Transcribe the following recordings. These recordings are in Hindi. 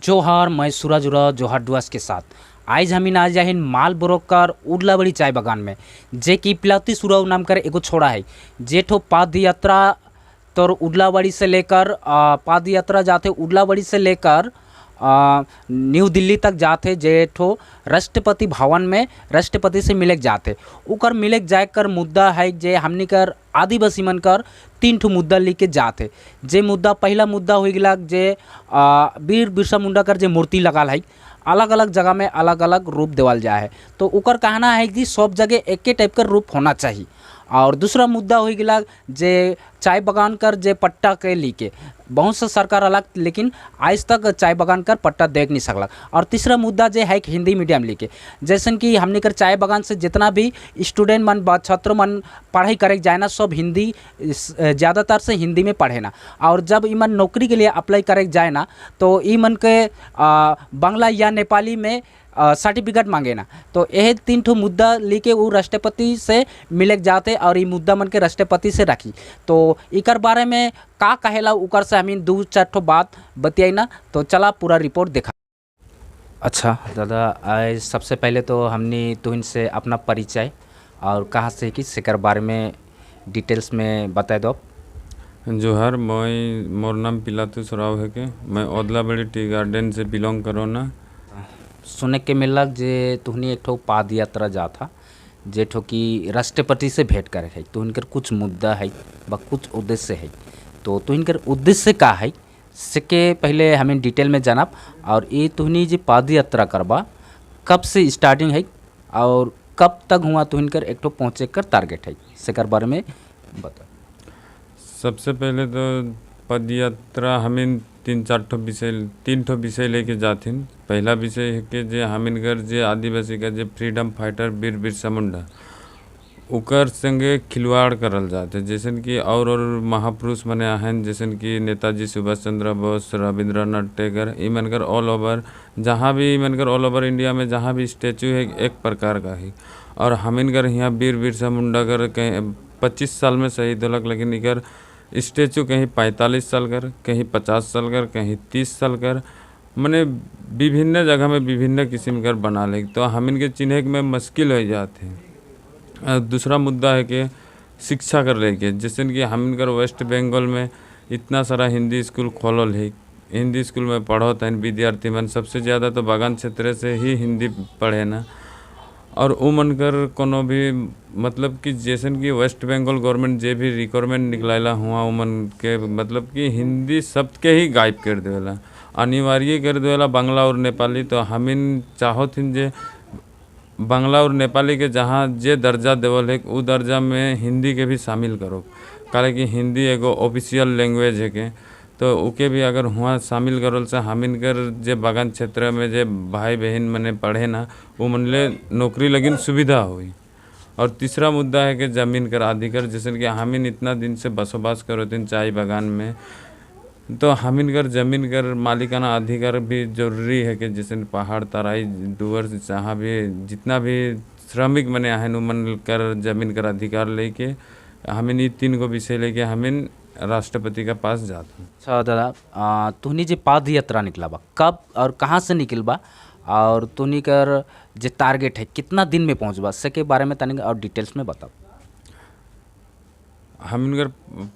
जोहार मैं सूरज उरा जोहार डुआस के साथ आज हमीन आज जाहिन माल ब्रोकर उडलाबड़ी चाय बागान में जे कि पिलाती सुरव नाम कर एगो छोड़ा है जेठो पाद यात्रा तो उडलाबड़ी से लेकर पाद यात्रा जाते उडलाबड़ी से लेकर न्यू दिल्ली तक जाते जेठो राष्ट्रपति भवन में राष्ट्रपति से मिले जाते उकर मिले जाए कर मुद्दा है जे हमनी कर आदिवासी मन कर तीन ठो मुद्दा लेके जाते जे मुद्दा पहला मुद्दा हो गया जे वीर बिरसा मुंडा कर जे मूर्ति लगाल है अलग अलग जगह में अलग अलग रूप देवल जाए है तो उकर कहना है कि सब जगह एक टाइप का रूप होना चाहिए। और दूसरा मुद्दा हो गया जे चाय बगान कर जे पट्टा के लेके बहुत सा सरकार अलग लेकिन आज तक चाय बगान कर पट्टा देख नहीं सकला। और तीसरा मुद्दा जे है कि हिंदी मीडियम लेके जैसन कि हमने कर चाय बगान से जितना भी स्टूडेंट मन छात्र मन पढ़ाई करे जाए ना सब हिंदी ज़्यादातर से हिंदी में पढ़े ना और जब इमन नौकरी के लिए अप्लाई करे जाए ना तो इमन के बांग्ला या नेपाली में सर्टिफिकेट मांगे ना तो यह तीन ठो मुद्दा लेके वो राष्ट्रपति से मिले जाते और ये मुद्दा मन के राष्ट्रपति से रखी तो इकर बारे में का कहेला उकर से हमीन दो चार ठो बात बतियाई ना तो चला पूरा रिपोर्ट देखा। अच्छा दादा आज सबसे पहले तो हमने तो इनसे अपना परिचय और कहाँ से कि सेकर बारे में डिटेल्स में बता दो। जोहार मोर नाम पिलातू सराव है के मैं ओदलाबड़ी टी गार्डन से बिलोंग करो ना। सुने के मिलक जे तुहनी एक ठो पाद यात्रा जा था जे ठो कि राष्ट्रपति से भेंट करे है तो इनकर कुछ मुद्दा है व कुछ उद्देश्य है तो इनकर उद्देश्य का है से पहले हमें डिटेल में जानब और ये तुहनी जो पाद यात्रा करबा कब से स्टार्टिंग है और कब तक हुआ तो इनकर एक ठो पहुँचे कर टारगेट है सेकर बारे में बता। सबसे पहले तो पद यात्रा हमें तीन ठो विषय लेके जाथिन। पहला विषय है कि जे हमिनगर जे आदिवासी का जे फ्रीडम फाइटर वीर बिरसा मुंडा उकर संगे खिलवाड़ करल जाते जैसे कि और महापुरुष मने आहन जैसे कि नेताजी सुभाष चंद्र बोस रविंद्रनाथ टैगोर इमनकर ऑल ओवर जहाँ भी इमनकर ऑल ओवर इंडिया में जहाँ भी स्टैचू है एक प्रकार का ही और हमिनगर यहाँ वीर बिरसा मुंडा कर कहीं 25 साल में शहीद होलक लेकिन इकर स्टैचू कहीं 45 साल कर कहीं 50 साल कर कहीं 30 साल कर मने विभिन्न जगह में विभिन्न किस्म कर बना ले तो हम इनके चिन्ह में मुश्किल हो जाते हैं। दूसरा मुद्दा है कि शिक्षा कर लेके जैसे कि हम इनकर वेस्ट बंगाल में इतना सारा हिंदी स्कूल खोलल है हिंदी स्कूल में पढ़त हैं विद्यार्थी मन सबसे ज़्यादा तो बागान क्षेत्र से ही हिंदी पढ़े ना और वो मनकर कोनो भी मतलब कि जैसे कि वेस्ट बंगाल गवर्नमेंट जे भी रिक्वायरमेंट निकलाला हुआ उमन के मतलब कि हिंदी शब्द के ही गायब कर देवेला अनिवार्य कर देवेला बांग्ला और नेपाली तो हमिन चाहथिन जे बांग्ला और नेपाली के जहाँ जे दर्जा देवल है वो दर्जा में हिंदी के भी शामिल करो काहे कि हिंदी एगो ऑफिशियल लैंग्वेज है के तो उके भी अगर हुआ शामिल करल से हमिन कर जे बागान क्षेत्र में जे भाई बहन मने पढ़े ना वो मनले नौकरी लगिन सुविधा हुई। और तीसरा मुद्दा है कि ज़मीन कर अधिकार जैसे कि हमिन इतना दिन से बसोबास करो दिन चाय बागान में तो हमिन कर ज़मीन कर मालिकाना अधिकार भी जरूरी है कि जैसे पहाड़ तराई डूअर जहाँ भी जितना भी श्रमिक मने आहन मन कर ज़मीन कर अधिकार लेके हमिन ये तीन को विषय लेके हमिन राष्ट्रपति का पास जाता हूँ। अच्छा दादा तुहनी जे पाद यात्रा निकला बा कब और कहाँ से निकल बा और तुहनी कर जे टारगेट है कितना दिन में पहुँचबा के बारे में तनिक और डिटेल्स में बताओ। हमिनगर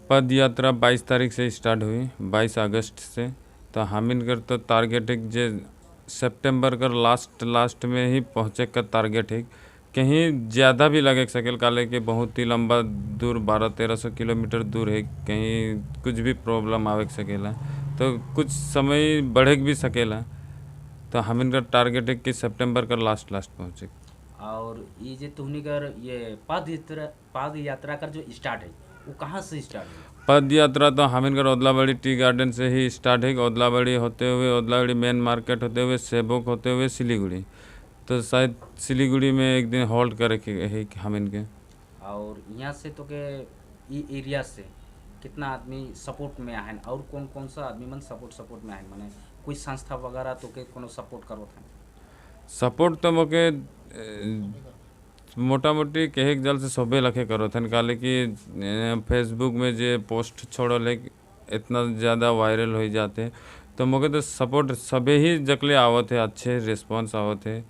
पद यात्रा 22 तारीख से स्टार्ट हुई 22 अगस्त से तो हमिनगर तो टारगेट है जे सितंबर कर लास्ट में ही पहुँचे का टारगेट है कहीं ज़्यादा भी लगे सकेल काले के बहुत ही लंबा दूर 1200-1300 किलोमीटर दूर है कहीं कुछ भी प्रॉब्लम आवे सकेला तो कुछ समय बढ़े भी सकेला तो हम इनका टारगेट है कि सितंबर का लास्ट पहुँचे। और ये जो तुमने कर ये पद यात्रा का जो स्टार्ट है वो कहाँ से स्टार्ट है? पद यात्रा तो हम इनका ओदलाबड़ी टी गार्डन से ही स्टार्ट है ओदलाबड़ी होते हुए ओदलाबड़ी मेन मार्केट होते हुए सेबोक होते हुए सिलीगुड़ी तो शायद सिलीगुड़ी में एक दिन होल्ड करे है हम इनके। और यहाँ से तो के एरिया से कितना आदमी सपोर्ट में आए और कौन कौन सा आदमी मन सपोर्ट में आए माने कोई संस्था वगैरह तो के कोनो सपोर्ट करो था? सपोर्ट तो मोके मोटा मोटी कहे जल से सबे लखे करो थन काले कि फेसबुक में जे पोस्ट छोड़ल है इतना ज़्यादा वायरल हो जाते तो मोके तो सपोर्ट सबे ही जकले आवत है, अच्छे रिस्पॉन्स आवत है।